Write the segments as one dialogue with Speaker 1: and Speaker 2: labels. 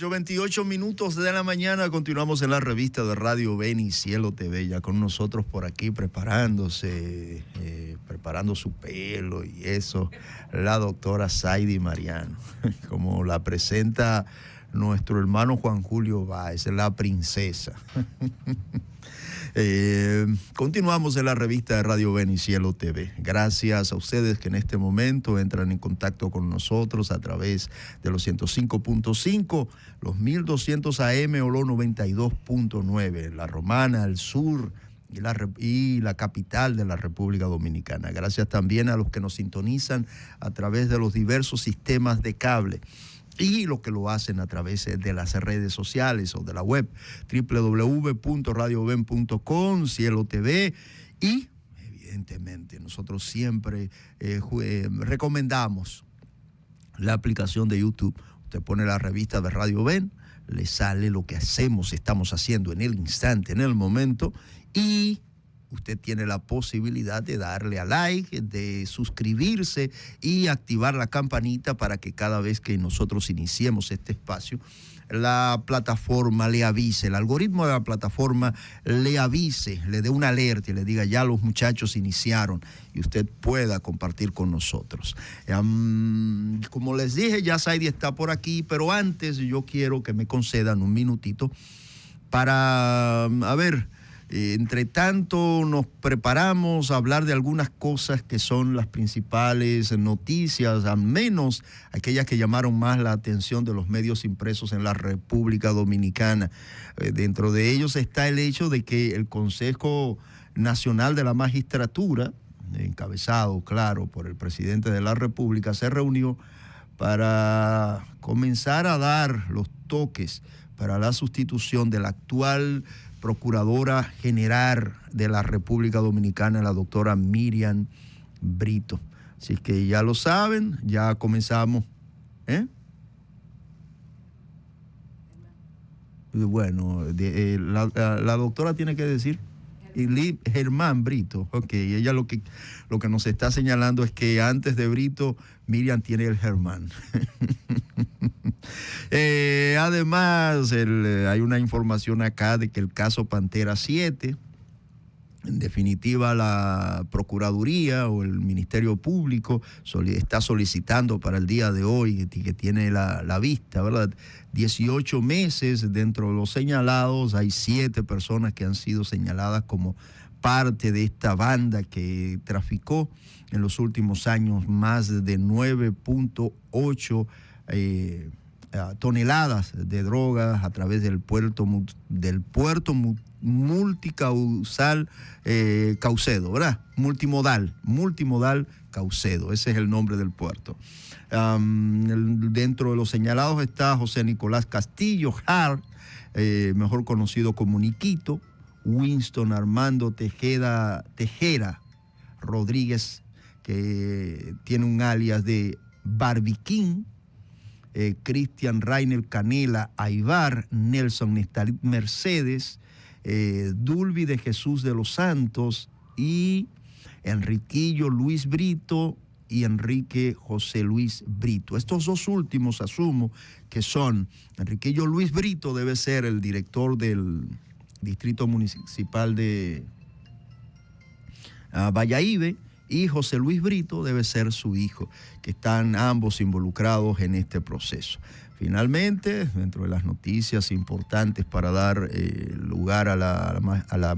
Speaker 1: 8:28 de la mañana, continuamos en la revista de Radio Ven y Cielo TV, ya con nosotros por aquí preparándose, preparando su pelo y eso, la doctora Saidy Mariano, como la presenta nuestro hermano Juan Julio Báez, la princesa. Continuamos en la revista de Radio Ven y Cielo TV. Gracias a ustedes que en este momento entran en contacto con nosotros a través de los 105.5, los 1200 AM o los 92.9, La Romana, el sur y la capital de la República Dominicana. Gracias también a los que nos sintonizan a través de los diversos sistemas de cable y los que lo hacen a través de las redes sociales o de la web www.radioven.com, Cielo TV, y evidentemente nosotros siempre recomendamos la aplicación de YouTube. Usted pone la revista de Radio Ven, le sale lo que hacemos, estamos haciendo en el instante, en el momento, y usted tiene la posibilidad de darle a like, de suscribirse y activar la campanita para que cada vez que nosotros iniciemos este espacio, la plataforma le avise, el algoritmo de la plataforma le avise, le dé una alerta y le diga ya los muchachos iniciaron y usted pueda compartir con nosotros. Como les dije, ya Saidy está por aquí, pero antes yo quiero que me concedan un minutito para, entre tanto nos preparamos a hablar de algunas cosas que son las principales noticias, al menos aquellas que llamaron más la atención de los medios impresos en la República Dominicana. Dentro de ellos está el hecho de que el Consejo Nacional de la Magistratura, encabezado, claro, por el presidente de la República, se reunió para comenzar a dar los toques para la sustitución de la actual Procuradora General de la República Dominicana, la doctora Miriam Brito. Así que ya lo saben, ya comenzamos. Bueno, la doctora tiene que decir Germán Brito. Ok, ella lo que nos está señalando es que antes de Brito, Miriam tiene el Germán. Además, hay una información acá de que el caso Pantera 7, en definitiva la Procuraduría o el Ministerio Público está solicitando para el día de hoy, que tiene la vista, ¿verdad? 18 meses dentro de los señalados. Hay 7 personas que han sido señaladas como parte de esta banda que traficó en los últimos años más de 9.8 toneladas de drogas a través del puerto multicausal Caucedo, ¿verdad? Multimodal Caucedo, ese es el nombre del puerto. Dentro de los señalados está José Nicolás Castillo Hart, mejor conocido como Niquito, Winston Armando Tejera Rodríguez, que tiene un alias de Barbiquín, Cristian Rainer Canela Aybar, Nelson Nestalit Mercedes, Dulvi de Jesús de los Santos y Enriquillo Luis Brito y Enrique José Luis Brito. Estos dos últimos asumo que son, Enriquillo Luis Brito debe ser el director del Distrito Municipal de Valladolid, y José Luis Brito debe ser su hijo, que están ambos involucrados en este proceso. Finalmente, dentro de las noticias importantes para dar lugar a la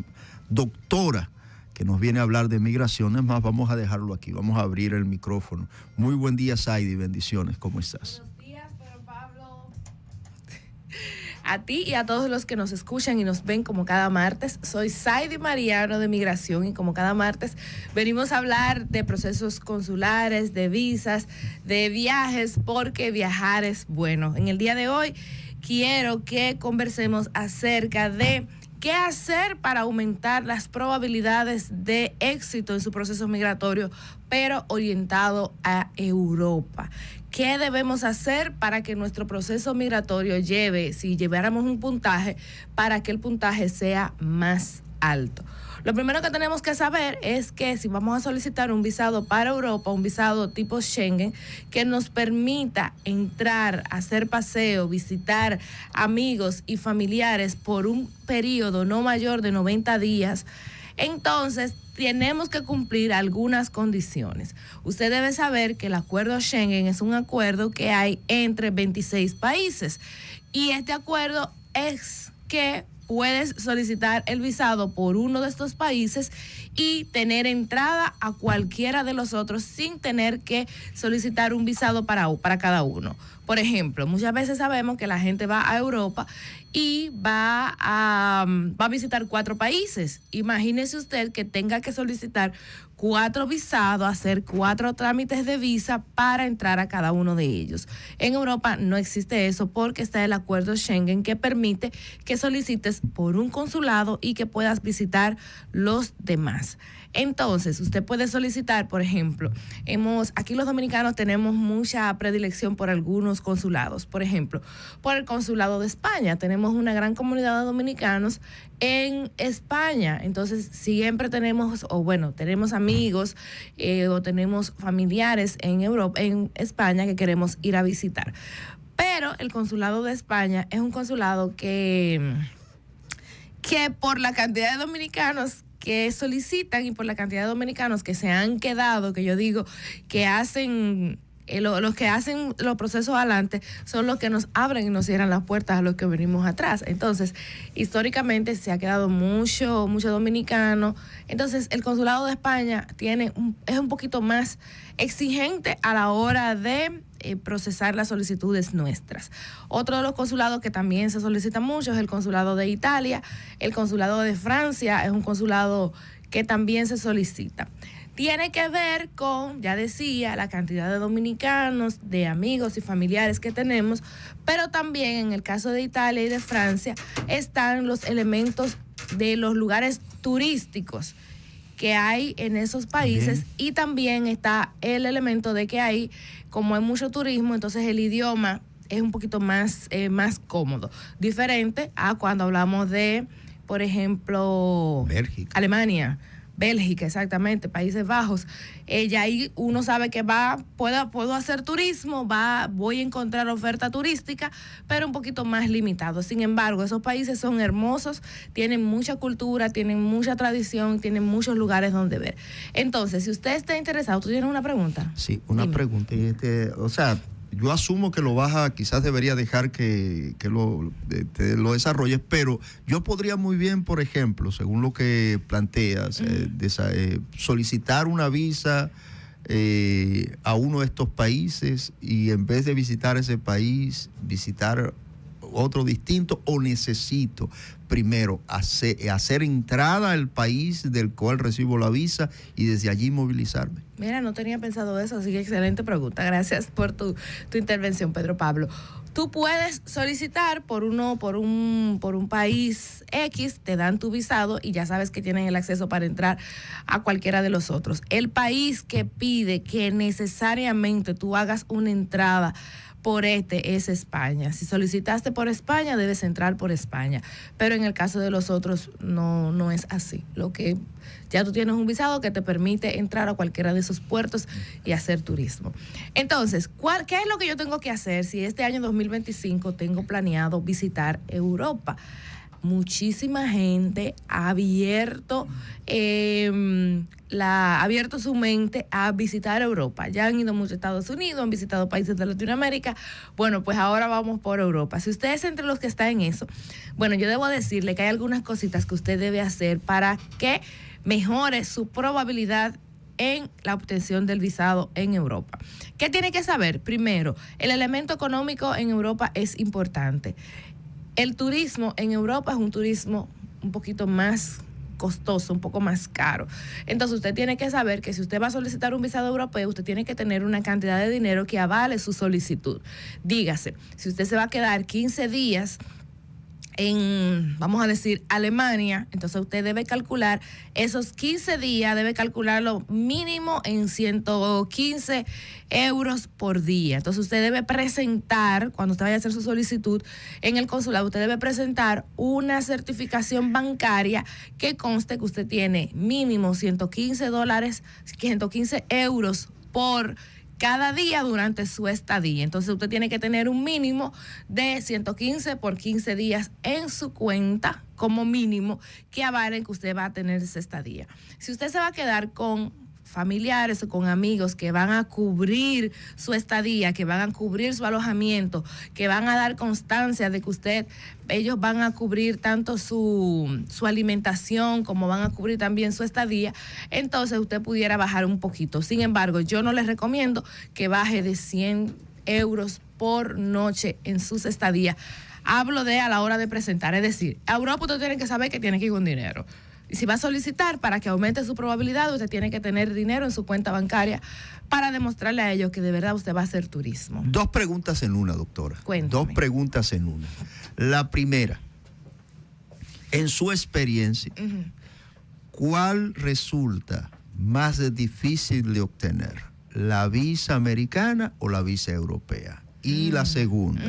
Speaker 1: doctora que nos viene a hablar de migraciones, más vamos a dejarlo aquí, vamos a abrir el micrófono. Muy buen día, Saidy, bendiciones, ¿cómo estás?
Speaker 2: Buenos días, Pedro Pablo. A ti y a todos los que nos escuchan y nos ven como cada martes. Soy Saidy Mariano de Migración y como cada martes venimos a hablar de procesos consulares, de visas, de viajes, porque viajar es bueno. En el día de hoy quiero que conversemos acerca de qué hacer para aumentar las probabilidades de éxito en su proceso migratorio, pero orientado a Europa. ¿Qué debemos hacer para que nuestro proceso migratorio lleve, si lleváramos un puntaje, para que el puntaje sea más alto? Lo primero que tenemos que saber es que si vamos a solicitar un visado para Europa, un visado tipo Schengen, que nos permita entrar, hacer paseo, visitar amigos y familiares por un periodo no mayor de 90 días, entonces tenemos que cumplir algunas condiciones. Usted debe saber que el acuerdo Schengen es un acuerdo que hay entre 26 países y este acuerdo es que puedes solicitar el visado por uno de estos países y tener entrada a cualquiera de los otros sin tener que solicitar un visado para cada uno. Por ejemplo, muchas veces sabemos que la gente va a Europa y va a visitar 4 países. Imagínese usted que tenga que solicitar 4 visados, hacer 4 trámites de visa para entrar a cada uno de ellos. En Europa no existe eso porque está el acuerdo Schengen que permite que solicites por un consulado y que puedas visitar los demás. Entonces, usted puede solicitar, por ejemplo, aquí los dominicanos tenemos mucha predilección por algunos consulados. Por ejemplo, por el consulado de España. Tenemos una gran comunidad de dominicanos en España. Entonces, siempre tenemos amigos o tenemos familiares en Europa, en España que queremos ir a visitar. Pero el consulado de España es un consulado que por la cantidad de dominicanos que solicitan y por la cantidad de dominicanos que se han quedado, que yo digo que hacen los que hacen los procesos adelante son los que nos abren y nos cierran las puertas a los que venimos atrás. Entonces, históricamente se ha quedado mucho dominicano. Entonces, el consulado de España es un poquito más exigente a la hora de procesar las solicitudes nuestras. Otro de los consulados que también se solicita mucho es el consulado de Italia. El consulado de Francia es un consulado que también se solicita. Tiene que ver con, ya decía, la cantidad de dominicanos, de amigos y familiares que tenemos, pero también en el caso de Italia y de Francia están los elementos de los lugares turísticos que hay en esos países. Bien. Y también está el elemento de que hay, como hay mucho turismo, entonces el idioma es un poquito más cómodo, diferente a cuando hablamos de, por ejemplo, Alemania. Bélgica, exactamente, Países Bajos. Ya ahí uno sabe que puedo hacer turismo, voy a encontrar oferta turística, pero un poquito más limitado. Sin embargo, esos países son hermosos, tienen mucha cultura, tienen mucha tradición, tienen muchos lugares donde ver. Entonces, si usted está interesado, ¿tú tienes una pregunta?
Speaker 1: Sí, una pregunta. Yo asumo que quizás debería dejar que lo desarrolles, pero yo podría muy bien, por ejemplo, según lo que planteas, solicitar una visa a uno de estos países y en vez de visitar ese país, visitar otro distinto, o necesito primero hacer entrada al país del cual recibo la visa y desde allí movilizarme.
Speaker 2: Mira, no tenía pensado eso, así que excelente pregunta. Gracias por tu intervención, Pedro Pablo. Tú puedes solicitar por un país X, te dan tu visado y ya sabes que tienen el acceso para entrar a cualquiera de los otros. El país que pide que necesariamente tú hagas una entrada por es España. Si solicitaste por España, debes entrar por España. Pero en el caso de los otros, no es así. Ya tú tienes un visado que te permite entrar a cualquiera de esos puertos y hacer turismo. Entonces, ¿qué es lo que yo tengo que hacer si este año 2025 tengo planeado visitar Europa? Muchísima gente ha abierto su mente a visitar Europa. Ya han ido mucho a Estados Unidos, han visitado países de Latinoamérica. Bueno, pues ahora vamos por Europa. Si usted es entre los que está en eso, bueno, yo debo decirle que hay algunas cositas que usted debe hacer para que mejore su probabilidad en la obtención del visado en Europa. ¿Qué tiene que saber? Primero, el elemento económico en Europa es importante. El turismo en Europa es un turismo un poquito más costoso, un poco más caro. Entonces usted tiene que saber que si usted va a solicitar un visado europeo, usted tiene que tener una cantidad de dinero que avale su solicitud. Dígase, si usted se va a quedar 15 días vamos a decir, Alemania, entonces usted debe calcular esos 15 días, debe calcularlo mínimo en 115 euros por día. Entonces usted debe presentar, cuando usted vaya a hacer su solicitud en el consulado, usted debe presentar una certificación bancaria que conste que usted tiene mínimo $115, 115 euros por cada día durante su estadía. Entonces usted tiene que tener un mínimo de 115 por 15 días en su cuenta como mínimo que avalen que usted va a tener esa estadía. Si usted se va a quedar con familiares o con amigos que van a cubrir su estadía, que van a cubrir su alojamiento, que van a dar constancia de que ellos van a cubrir tanto su alimentación como van a cubrir también su estadía, entonces usted pudiera bajar un poquito. Sin embargo, yo no les recomiendo que baje de 100 euros por noche en sus estadías. Hablo de a la hora de presentar, es decir, a Europa usted tiene que saber que tiene que ir con dinero. Y si va a solicitar para que aumente su probabilidad, usted tiene que tener dinero en su cuenta bancaria para demostrarle a ellos que de verdad usted va a hacer turismo.
Speaker 1: 2 preguntas en una, doctora.
Speaker 2: Cuéntame.
Speaker 1: 2 preguntas en una. La primera, en su experiencia, ¿cuál resulta más difícil de obtener? ¿La visa americana o la visa europea? Y la segunda,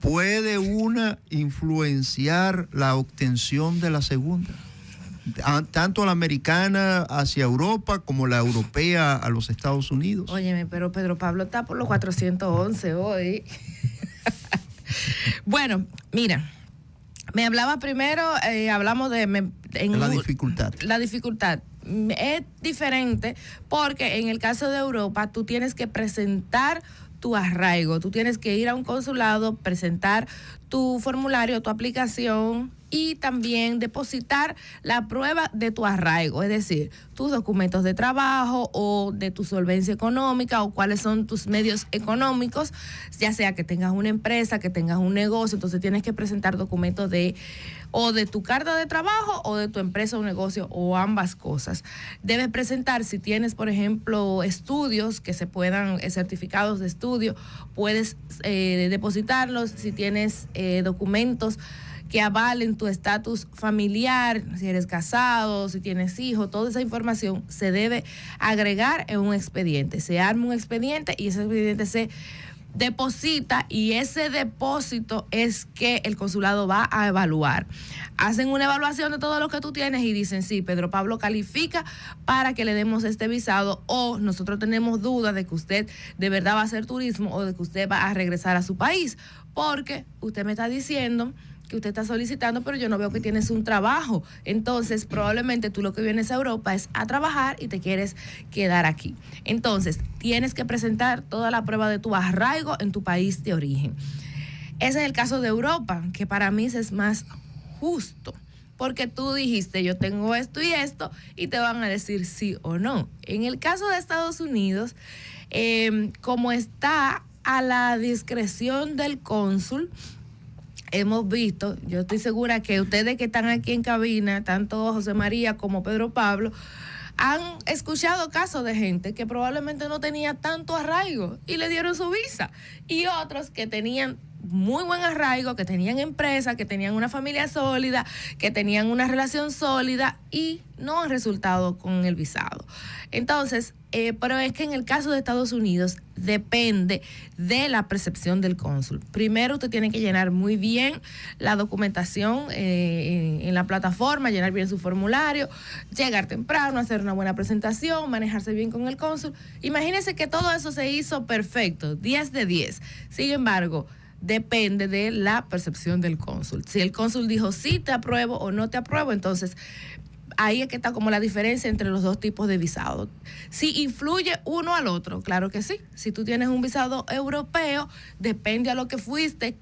Speaker 1: ¿puede una influenciar la obtención de la segunda? Tanto la americana hacia Europa como la europea a los Estados Unidos.
Speaker 2: Óyeme, pero Pedro Pablo está por los 411 hoy. Bueno, mira, me hablaba primero, hablamos de
Speaker 1: la dificultad.
Speaker 2: La dificultad es diferente porque en el caso de Europa tú tienes que presentar tu arraigo, tú tienes que ir a un consulado, presentar tu formulario, tu aplicación y también depositar la prueba de tu arraigo, es decir, tus documentos de trabajo o de tu solvencia económica o cuáles son tus medios económicos, ya sea que tengas una empresa, que tengas un negocio, entonces tienes que presentar documentos de tu carta de trabajo o de tu empresa o negocio o ambas cosas. Debes presentar, si tienes, por ejemplo, estudios que se puedan, certificados de estudio, puedes depositarlos. Si tienes documentos que avalen tu estatus familiar, si eres casado, si tienes hijos, toda esa información se debe agregar en un expediente. Se arma un expediente y ese expediente se deposita y ese depósito es que el consulado va a evaluar. Hacen una evaluación de todo lo que tú tienes y dicen, sí, Pedro Pablo califica para que le demos este visado, o nosotros tenemos dudas de que usted de verdad va a hacer turismo o de que usted va a regresar a su país, porque usted me está diciendo que usted está solicitando, pero yo no veo que tienes un trabajo. Entonces, probablemente tú lo que vienes a Europa es a trabajar y te quieres quedar aquí. Entonces, tienes que presentar toda la prueba de tu arraigo en tu país de origen. Ese es el caso de Europa, que para mí es más justo, porque tú dijiste, yo tengo esto y te van a decir sí o no. En el caso de Estados Unidos, como está a la discreción del cónsul, hemos visto, yo estoy segura que ustedes que están aquí en cabina, tanto José María como Pedro Pablo, han escuchado casos de gente que probablemente no tenía tanto arraigo y le dieron su visa, y otros que tenían muy buen arraigo, que tenían empresa, que tenían una familia sólida, que tenían una relación sólida y no han resultado con el visado. Entonces, pero es que en el caso de Estados Unidos depende de la percepción del cónsul. Primero usted tiene que llenar muy bien la documentación en la plataforma, llenar bien su formulario, llegar temprano, hacer una buena presentación, manejarse bien con el cónsul. Imagínense que todo eso se hizo perfecto, 10 de 10. Sin embargo, depende de la percepción del cónsul. Si el cónsul dijo sí, te apruebo o no te apruebo, entonces ahí es que está como la diferencia entre los dos tipos de visado. Si influye uno al otro, claro que sí. Si tú tienes un visado europeo, depende a lo que fuiste,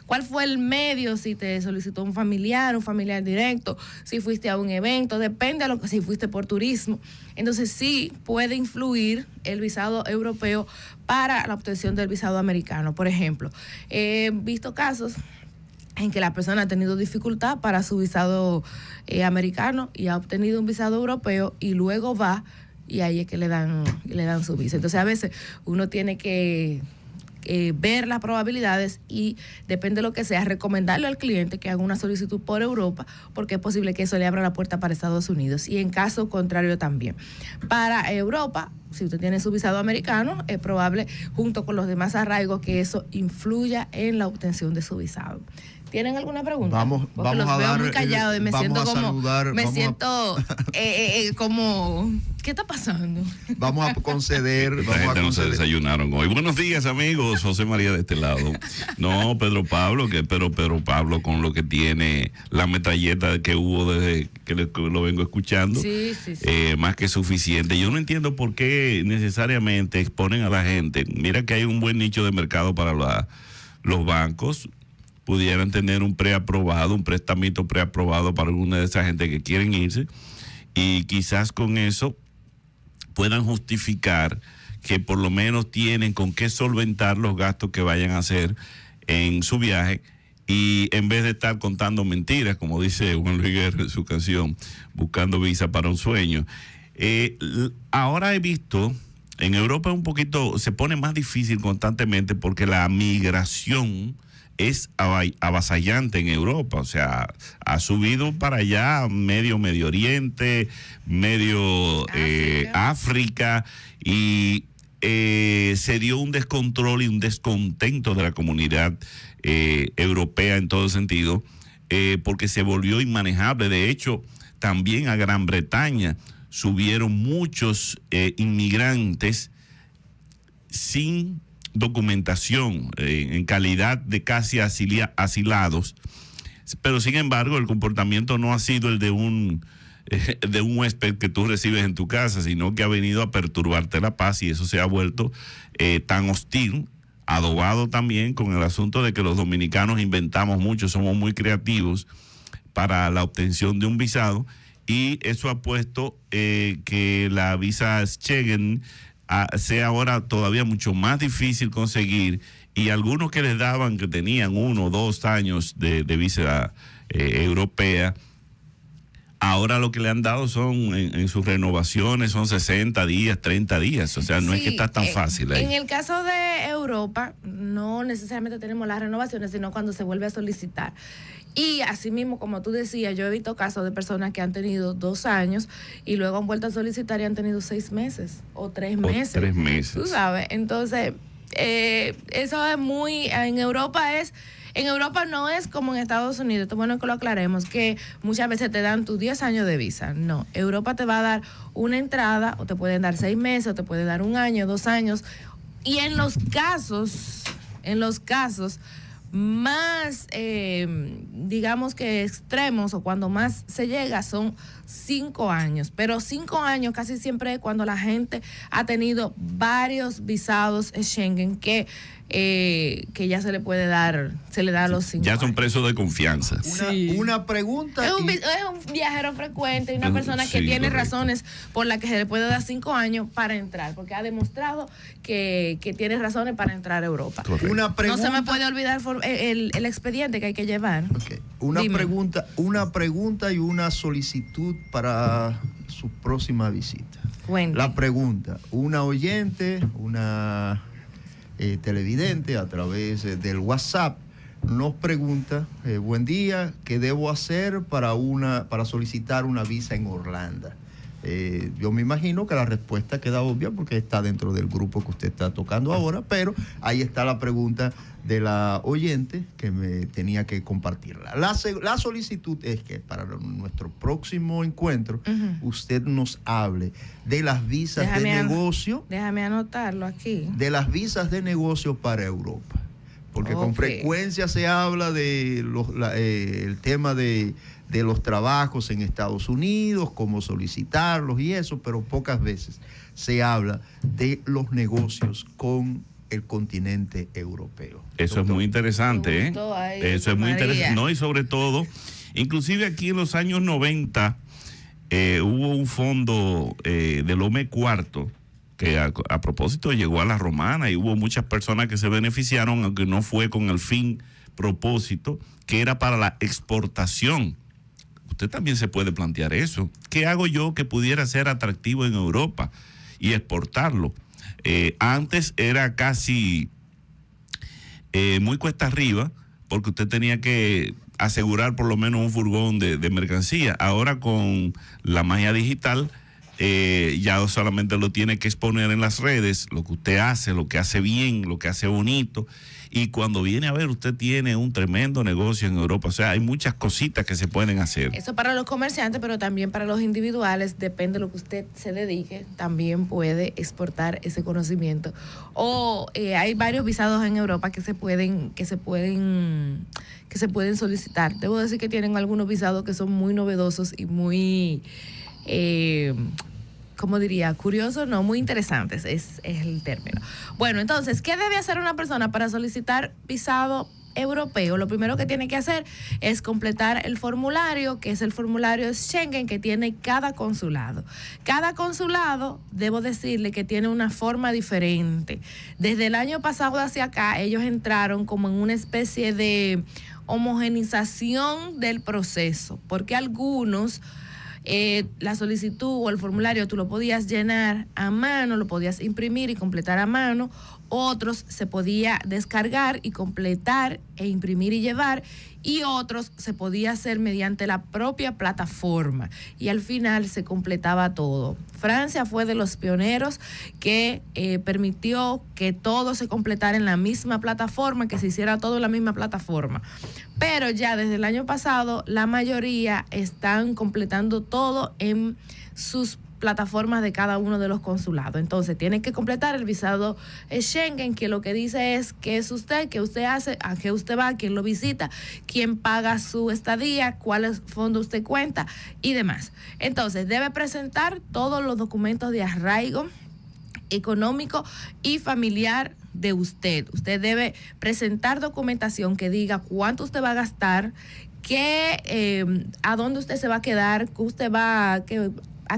Speaker 2: cuál fue el medio, si te solicitó un familiar directo, si fuiste a un evento, depende a si fuiste por turismo. Entonces sí puede influir el visado europeo para la obtención del visado americano. Por ejemplo, he visto casos en que la persona ha tenido dificultad para su visado americano y ha obtenido un visado europeo y luego va y ahí es que le dan su visa. Entonces a veces uno tiene que ver las probabilidades y, depende de lo que sea, recomendarle al cliente que haga una solicitud por Europa, porque es posible que eso le abra la puerta para Estados Unidos, y en caso contrario también. Para Europa, si usted tiene su visado americano, es probable, junto con los demás arraigos, que eso influya en la obtención de su visado. ¿Tienen alguna pregunta?
Speaker 1: Vamos
Speaker 2: los
Speaker 1: a
Speaker 2: veo
Speaker 1: dar,
Speaker 2: muy callados y me siento como,
Speaker 1: saludar,
Speaker 2: como, ¿qué está pasando?
Speaker 1: Vamos a conceder.
Speaker 3: La gente no se desayunaron hoy. Buenos días, amigos. José María de este lado. No, Pedro Pablo, pero Pablo, con lo que tiene la metralleta que hubo desde que lo vengo escuchando,
Speaker 2: sí.
Speaker 3: Más que suficiente. Yo no entiendo por qué necesariamente exponen a la gente. Mira que hay un buen nicho de mercado para los bancos. Pudieran tener un preaprobado, un prestamito preaprobado para alguna de esa gente que quieren irse, y quizás con eso puedan justificar que por lo menos tienen con qué solventar los gastos que vayan a hacer en su viaje, y en vez de estar contando mentiras, como dice Juan Luis Guerra en su canción, buscando visa para un sueño. Ahora he visto, en Europa un poquito, se pone más difícil constantemente porque la migración es avasallante en Europa. O sea, ha subido para allá Medio Oriente, medio África, y se dio un descontrol y un descontento de la comunidad europea en todo sentido, porque se volvió inmanejable. De hecho, también a Gran Bretaña subieron muchos inmigrantes sin documentación, en calidad de casi asilados, pero sin embargo el comportamiento no ha sido el de un huésped que tú recibes en tu casa, sino que ha venido a perturbarte la paz, y eso se ha vuelto tan hostil, adobado también con el asunto de que los dominicanos inventamos mucho, somos muy creativos para la obtención de un visado, y eso ha puesto que la visa Schengen sea ahora todavía mucho más difícil conseguir, y algunos que les daban, que tenían 1 o 2 años de visa europea, ahora lo que le han dado son, en sus renovaciones, son 60 días, 30 días, o sea, no es que está tan fácil ahí.
Speaker 2: En el caso de Europa, no necesariamente tenemos las renovaciones, sino cuando se vuelve a solicitar. Y asimismo, como tú decías, yo he visto casos de personas que han tenido 2 años y luego han vuelto a solicitar y han tenido 6 meses o 3 meses.
Speaker 3: 3 meses.
Speaker 2: Tú sabes, entonces, eso es muy, en Europa no es como en Estados Unidos. Es bueno que lo aclaremos, que muchas veces te dan tus 10 años de visa. No, Europa te va a dar una entrada, o te pueden dar 6 meses, o te puede dar 1 año, 2 años. Y en los casos más, digamos que extremos, o cuando más se llega, son 5 años. Pero 5 años casi siempre es cuando la gente ha tenido varios visados Schengen que ya se le puede dar, se le da los 5
Speaker 3: ya
Speaker 2: años.
Speaker 3: son presos de confianza.
Speaker 1: Una pregunta.
Speaker 2: Es un viajero frecuente y una persona que tiene razones por las que se le puede dar 5 años para entrar, porque ha demostrado que tiene razones para entrar a Europa.
Speaker 1: Una pregunta.
Speaker 2: No se me puede olvidar el expediente que hay que llevar.
Speaker 1: Okay. Una pregunta y una solicitud para su próxima visita.
Speaker 2: Cuente.
Speaker 1: La pregunta, una oyente, una televidente a través del WhatsApp nos pregunta: buen día, ¿qué debo hacer para solicitar una visa en Orlando? Yo me imagino que la respuesta queda obvia porque está dentro del grupo que usted está tocando ahora, pero ahí está la pregunta de la oyente que me tenía que compartirla. La solicitud es que para nuestro próximo encuentro usted nos hable de las visas de negocio. Déjame
Speaker 2: anotarlo aquí.
Speaker 1: De las visas de negocio para Europa. Porque con frecuencia se habla de el tema de los trabajos en Estados Unidos, cómo solicitarlos y eso, pero pocas veces se habla de los negocios con el continente europeo.
Speaker 3: Eso es muy interesante, Eso es muy interesante. No, y sobre todo, inclusive aquí en los años 90 hubo un fondo del OME IV que a propósito llegó a la Romana, y hubo muchas personas que se beneficiaron, aunque no fue con el fin propósito, que era para la exportación. Usted también se puede plantear eso. ¿Qué hago yo que pudiera ser atractivo en Europa y exportarlo? Antes era casi muy cuesta arriba, porque usted tenía que asegurar por lo menos un furgón de mercancía. Ahora con la magia digital, ya solamente lo tiene que exponer en las redes, lo que usted hace, lo que hace bien, lo que hace bonito. Y cuando viene a ver, usted tiene un tremendo negocio en Europa. O sea, hay muchas cositas que se pueden hacer.
Speaker 2: Eso para los comerciantes, pero también para los individuales, depende de lo que usted se dedique, también puede exportar ese conocimiento. O hay varios visados en Europa que se pueden solicitar. Debo decir que tienen algunos visados que son muy novedosos y muy ¿cómo diría? Curioso, no, muy interesantes, es el término. Bueno, entonces, ¿qué debe hacer una persona para solicitar visado europeo? Lo primero que tiene que hacer es completar el formulario, que es el formulario Schengen que tiene cada consulado. Cada consulado, debo decirle que tiene una forma diferente. Desde el año pasado hacia acá, ellos entraron como en una especie de homogenización del proceso, porque algunos la solicitud o el formulario tú lo podías llenar a mano, lo podías imprimir y completar a mano, otros se podía descargar y completar e imprimir y llevar, y otros se podía hacer mediante la propia plataforma, y al final se completaba todo. Francia fue de los pioneros que permitió que todo se completara en la misma plataforma, que se hiciera todo en la misma plataforma. Pero ya desde el año pasado la mayoría están completando todo en sus plataformas de cada uno de los consulados. Entonces tiene que completar el visado Schengen, que lo que dice es qué es usted, qué usted hace, a qué usted va, quién lo visita, quién paga su estadía, cuáles fondos usted cuenta y demás. Entonces debe presentar todos los documentos de arraigo económico y familiar de usted. Usted debe presentar documentación que diga cuánto usted va a gastar, a dónde usted se va a quedar, que usted va a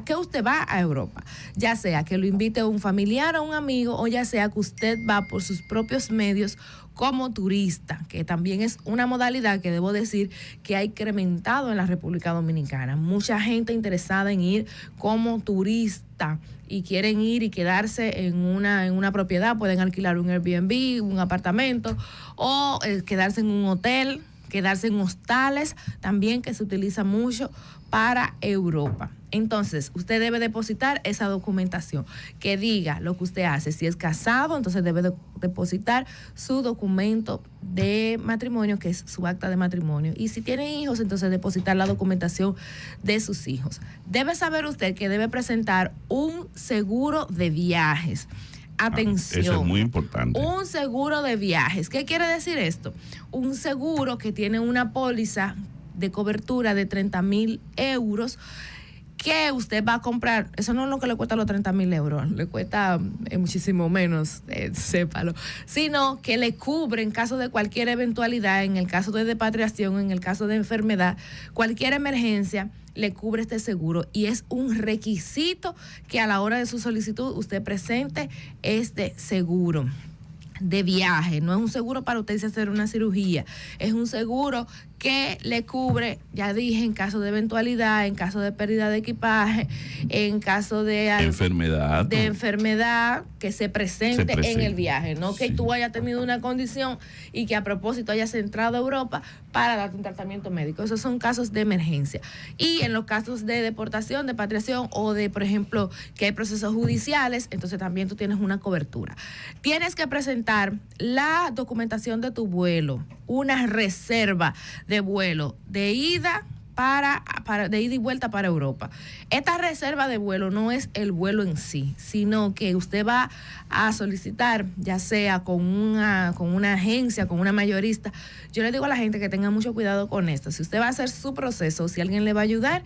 Speaker 2: qué usted va a Europa, ya sea que lo invite un familiar o un amigo, o ya sea que usted va por sus propios medios como turista, que también es una modalidad que debo decir que ha incrementado en la República Dominicana. Mucha gente interesada en ir como turista y quieren ir y quedarse en una propiedad, pueden alquilar un Airbnb, un apartamento, o quedarse en un hotel, quedarse en hostales, también que se utiliza mucho para Europa. Entonces, usted debe depositar esa documentación que diga lo que usted hace. Si es casado, entonces debe depositar su documento de matrimonio, que es su acta de matrimonio. Y si tiene hijos, entonces depositar la documentación de sus hijos. Debe saber usted que debe presentar un seguro de viajes. Atención.
Speaker 3: Eso es muy importante.
Speaker 2: Un seguro de viajes. ¿Qué quiere decir esto? Un seguro que tiene una póliza de cobertura de 30,000 euros que usted va a comprar. Eso no es lo que le cuesta los 30,000 euros, le cuesta muchísimo menos, sépalo, sino que le cubre en caso de cualquier eventualidad, en el caso de repatriación, en el caso de enfermedad, cualquier emergencia, le cubre este seguro, y es un requisito que a la hora de su solicitud usted presente este seguro de viaje. No es un seguro para usted hacer una cirugía, es un seguro que le cubre, ya dije, en caso de eventualidad, en caso de pérdida de equipaje, en caso de enfermedad que se presente en el viaje, no que tú hayas tenido una condición y que a propósito hayas entrado a Europa para darte un tratamiento médico. Esos son casos de emergencia. Y en los casos de deportación, de repatriación o de, por ejemplo, que hay procesos judiciales, entonces también tú tienes una cobertura. Tienes que presentar la documentación de tu vuelo, una reserva de vuelo de ida de ida y vuelta para Europa. Esta reserva de vuelo no es el vuelo en sí, sino que usted va a solicitar, ya sea con una agencia, con una mayorista. Yo le digo a la gente que tenga mucho cuidado con esto. Si usted va a hacer su proceso, si alguien le va a ayudar,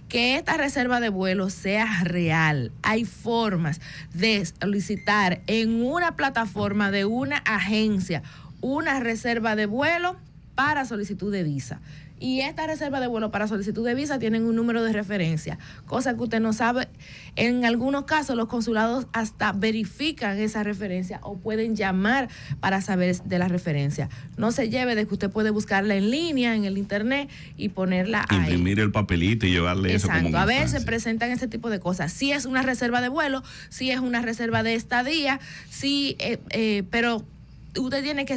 Speaker 2: que esta reserva de vuelo sea real. Hay formas de solicitar en una plataforma de una agencia una reserva de vuelo para solicitud de visa. Y esta reserva de vuelo para solicitud de visa tienen un número de referencia, cosa que usted no sabe. En algunos casos los consulados hasta verifican esa referencia o pueden llamar para saber de la referencia. No se lleve de que usted puede buscarla en línea, en el internet, y ponerla ahí.
Speaker 3: Imprimir el papelito y llevarle eso como
Speaker 2: Exacto. A veces
Speaker 3: constancia.
Speaker 2: presentan ese tipo de cosas. Si es una reserva de vuelo, si es una reserva de estadía, pero usted tiene que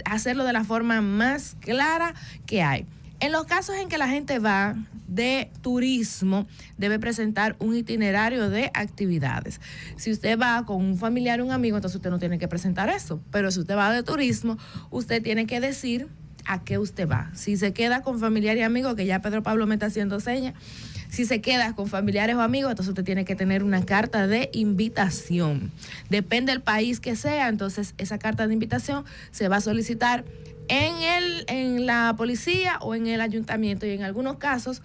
Speaker 2: hacerlo de la forma más clara que hay. En los casos en que la gente va de turismo, debe presentar un itinerario de actividades. Si usted va con un familiar o un amigo, entonces usted no tiene que presentar eso. Pero si usted va de turismo, usted tiene que decir a qué usted va. Si se queda con familiar y amigos, que ya Pedro Pablo me está haciendo señas, si se queda con familiares o amigos, entonces usted tiene que tener una carta de invitación. Depende del país que sea, entonces esa carta de invitación se va a solicitar en la policía o en el ayuntamiento, y en algunos casos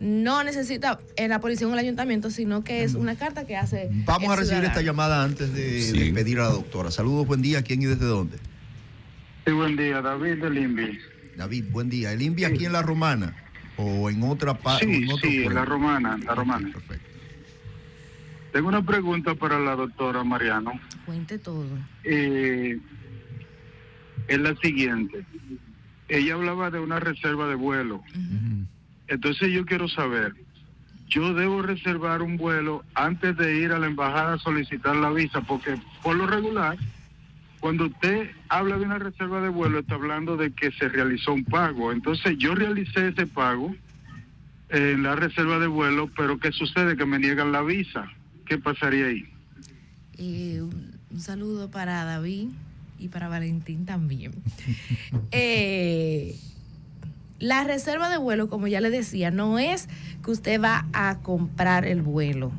Speaker 2: no necesita en la policía o en el ayuntamiento, sino que es una carta que hace.
Speaker 1: Vamos a recibir
Speaker 2: ciudadano.
Speaker 1: esta llamada antes de despedir a la doctora. Saludos, buen día. ¿Quién y desde dónde?
Speaker 4: Sí, buen día, David del INVI.
Speaker 1: David, buen día. ¿El INVI aquí en La Romana o en otra parte?
Speaker 4: Sí, en La Romana, La Romana.
Speaker 1: Okay, perfecto.
Speaker 4: Tengo una pregunta para la doctora Mariano.
Speaker 2: Cuente todo.
Speaker 4: Es la siguiente. Ella hablaba de una reserva de vuelo.
Speaker 2: Uh-huh.
Speaker 4: Entonces yo quiero saber, ¿yo debo reservar un vuelo antes de ir a la embajada a solicitar la visa? Porque por lo regular, cuando usted habla de una reserva de vuelo, está hablando de que se realizó un pago. Entonces yo realicé ese pago en la reserva de vuelo, pero ¿qué sucede? Que me niegan la visa. ¿Qué pasaría ahí?
Speaker 2: Un saludo para David y para Valentín también. La reserva de vuelo, como ya le decía, no es que usted va a comprar el vuelo.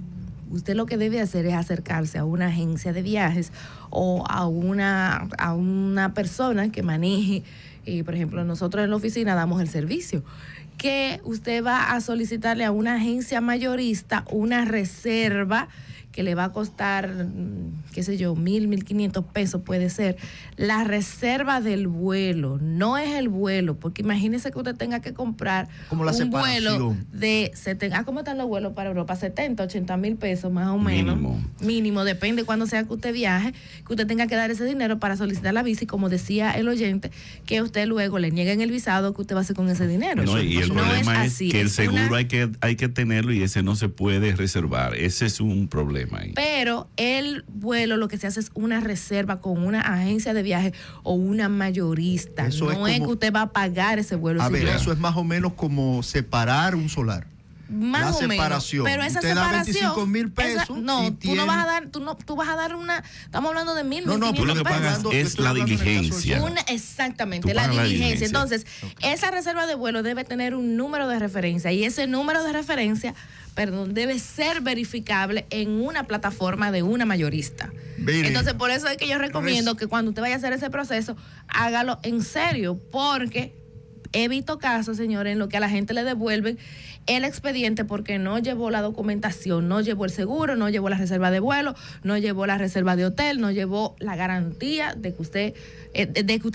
Speaker 2: Usted lo que debe hacer es acercarse a una agencia de viajes o a una persona que maneje, por ejemplo, nosotros en la oficina damos el servicio, que usted va a solicitarle a una agencia mayorista una reserva que le va a costar, qué sé yo, 1,500 pesos puede ser, la reserva del vuelo, no es el vuelo, porque imagínese que usted tenga que comprar
Speaker 1: como la
Speaker 2: un
Speaker 1: separación.
Speaker 2: vuelo de 70, ¿cómo están los vuelos para Europa? 70, 80 mil pesos más o menos. Mínimo, depende cuando sea que usted viaje, que usted tenga que dar ese dinero para solicitar la visa, y como decía el oyente, que usted luego le nieguen el visado, que usted va a hacer con ese dinero.
Speaker 3: No, y el problema es
Speaker 2: así,
Speaker 3: que el
Speaker 2: es
Speaker 3: seguro hay que tenerlo, y ese no se puede reservar. Ese es un problema ahí.
Speaker 2: Pero el vuelo lo que se hace es una reserva con una agencia de viaje o una mayorista.
Speaker 1: Eso
Speaker 2: no es que usted va a pagar ese vuelo.
Speaker 1: A ver, eso es más o menos como separar un solar.
Speaker 2: Más o menos. Pero esa
Speaker 1: usted da
Speaker 2: separación.
Speaker 1: 25,000 pesos.
Speaker 2: No, tú no vas a dar, tú vas a dar una. Estamos hablando de 1,500
Speaker 3: No, tú lo que pagas es la diligencia.
Speaker 2: Exactamente, la diligencia. Entonces, esa reserva de vuelo debe tener un número de referencia, y ese número de referencia, debe ser verificable en una plataforma de una mayorista.
Speaker 1: Mire,
Speaker 2: entonces, por eso es que yo recomiendo que cuando usted vaya a hacer ese proceso, hágalo en serio, porque he visto casos, señores, en los que a la gente le devuelven el expediente porque no llevó la documentación, no llevó el seguro, no llevó la reserva de vuelo, no llevó la reserva de hotel, no llevó la garantía de que usted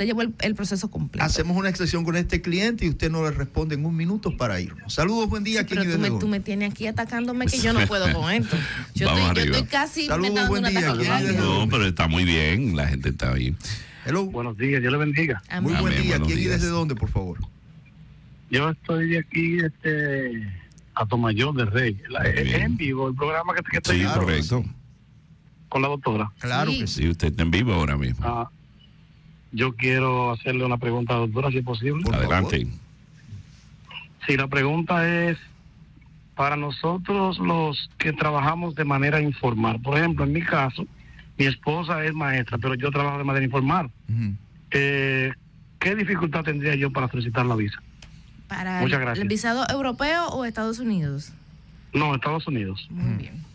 Speaker 2: llevó el proceso completo.
Speaker 1: Hacemos una excepción con este cliente y usted no le responde en 1 minuto para irnos. Saludos, buen día.
Speaker 2: Sí, pero tú me tienes aquí atacándome que yo no puedo con esto. Yo estoy casi
Speaker 1: Saludos, buen día.
Speaker 3: No, pero está muy bien, la gente está ahí.
Speaker 1: Hello.
Speaker 4: Buenos días, Dios le bendiga.
Speaker 1: Muy buen día. ¿Quién y desde dónde, por favor?
Speaker 4: Yo estoy de aquí, a Tomayor del Rey. Es en vivo el programa que estoy
Speaker 3: Sí, correcto.
Speaker 4: con la doctora.
Speaker 1: Claro que sí.
Speaker 3: Sí, usted está en vivo ahora mismo.
Speaker 4: Yo quiero hacerle una pregunta a la doctora, si es posible.
Speaker 1: Por
Speaker 3: Adelante.
Speaker 4: Sí, la pregunta es para nosotros los que trabajamos de manera informal. Por ejemplo, en mi caso, mi esposa es maestra, pero yo trabajo de manera informal.
Speaker 1: Uh-huh.
Speaker 4: ¿Qué dificultad tendría yo para solicitar la visa?
Speaker 2: ¿Para
Speaker 4: Muchas gracias.
Speaker 2: el visado europeo o Estados Unidos?
Speaker 4: No, Estados Unidos.
Speaker 2: Muy bien.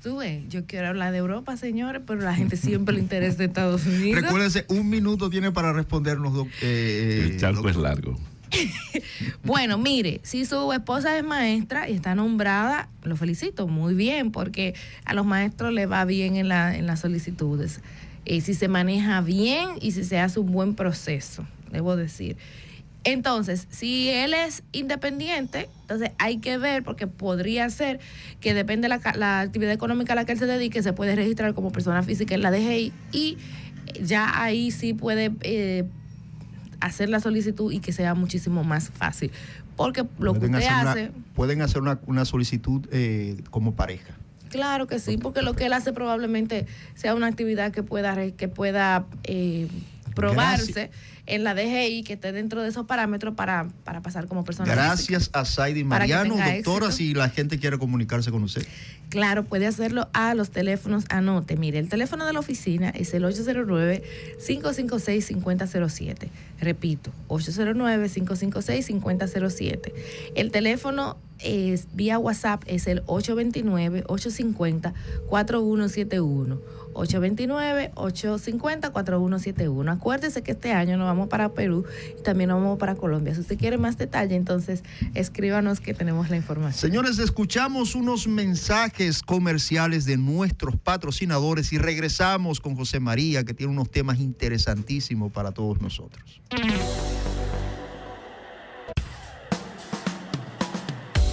Speaker 2: Tú ves, yo quiero hablar de Europa, señores, pero la gente siempre le interesa de Estados Unidos.
Speaker 1: Recuérdense, 1 minuto tiene para respondernos.
Speaker 3: El charco es largo.
Speaker 2: Bueno, mire, si su esposa es maestra y está nombrada, lo felicito, muy bien, porque a los maestros les va bien en las solicitudes. Si se maneja bien y si se hace un buen proceso, debo decir. Entonces, si él es independiente, entonces hay que ver, porque podría ser que depende de la actividad económica a la que él se dedique, se puede registrar como persona física en la DGI, y ya ahí sí puede hacer la solicitud y que sea muchísimo más fácil. Porque lo que usted hace...
Speaker 1: Pueden hacer una solicitud como pareja.
Speaker 2: Claro que sí, porque lo que él hace probablemente sea una actividad que pueda probarse en la DGI, que esté dentro de esos parámetros para pasar como persona
Speaker 1: Gracias
Speaker 2: física.
Speaker 1: a Saidi
Speaker 2: Para que
Speaker 1: Mariano.
Speaker 2: tenga
Speaker 1: Doctora,
Speaker 2: éxito.
Speaker 1: si la gente quiere comunicarse con usted.
Speaker 2: Claro, puede hacerlo a los teléfonos. Anote, mire, el teléfono de la oficina es el 809-556-5007. Repito, 809-556-5007. El teléfono es vía WhatsApp es el 829-850-4171. 829-850-4171. Acuérdese que este año nos vamos para Perú y también nos vamos para Colombia. Si usted quiere más detalle, entonces escríbanos que tenemos la información.
Speaker 1: Señores, escuchamos unos mensajes comerciales de nuestros patrocinadores y regresamos con José María, que tiene unos temas interesantísimos para todos nosotros.